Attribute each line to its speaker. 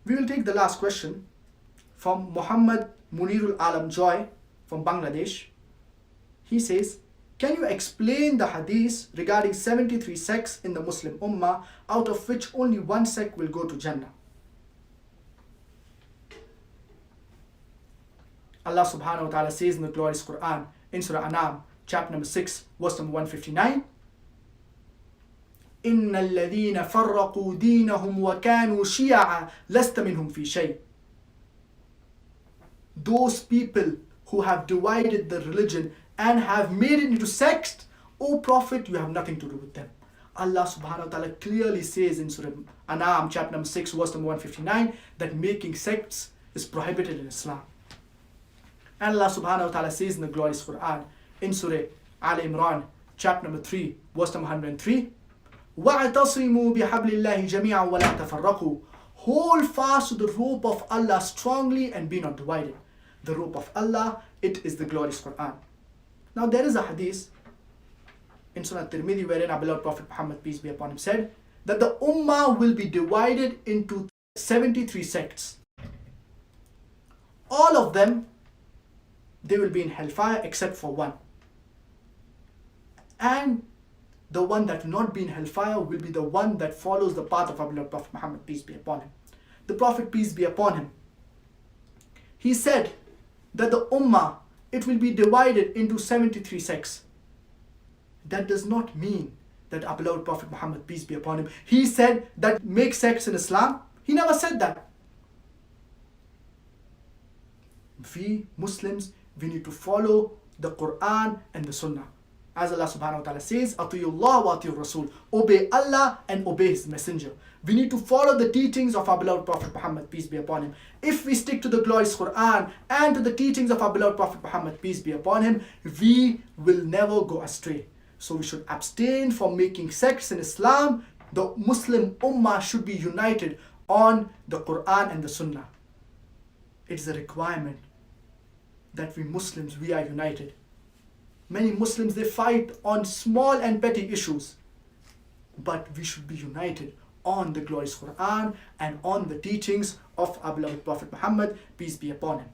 Speaker 1: We will take the last question from Mohammed Munirul Alam Joy from Bangladesh. He says, can you explain the hadith regarding 73 sects in the Muslim Ummah, out of which only one sect will go to Jannah? Allah subhanahu wa ta'ala says in the glorious Quran, in Surah An'am, chapter number 6, verse number 159, إِنَّ الَّذِينَ فَرَّقُوا دِينَهُمْ وَكَانُوا شِيَعًا لَسْتَ مِنْهُمْ فِي شَيْءٍ. Those people who have divided the religion and have made it into sects, O Prophet, you have nothing to do with them. Allah subhanahu wa ta'ala clearly says in Surah An'am, chapter number 6, verse number 159, that making sects is prohibited in Islam. And Allah subhanahu wa ta'ala says in the glorious Quran, in Surah Al Imran, chapter number 3, verse number 103, وَاعْتَصِمُوا بِحَبْلِ اللَّهِ جَمِيعًا وَلَا تَفَرَّقُوا. Hold fast to the rope of Allah strongly and be not divided. The rope of Allah, it is the glorious Quran. Now there is a hadith in Sunnah Tirmidhi wherein our beloved Prophet Muhammad, peace be upon him, said that the Ummah will be divided into 73 sects. All of them, they will be in hellfire except for one. And the one that will not be in hellfire will be the one that follows the path of our beloved Prophet Muhammad, peace be upon him. The Prophet, peace be upon him, he said that the Ummah, it will be divided into 73 sects. That does not mean that our beloved Prophet Muhammad, peace be upon him, he said that make sects in Islam. He never said that. We Muslims, we need to follow the Quran and the Sunnah. As Allah subhanahu wa ta'ala says, Atiyullah wa atiyur Rasul. Obey Allah and obey His Messenger. We need to follow the teachings of our beloved Prophet Muhammad, peace be upon him. If we stick to the glorious Quran and to the teachings of our beloved Prophet Muhammad, peace be upon him, we will never go astray. So we should abstain from making sects in Islam. The Muslim Ummah should be united on the Quran and the Sunnah. It is a requirement that we Muslims, we are united. Many Muslims, they fight on small and petty issues. But we should be united on the glorious Quran and on the teachings of our beloved Prophet Muhammad, peace be upon him.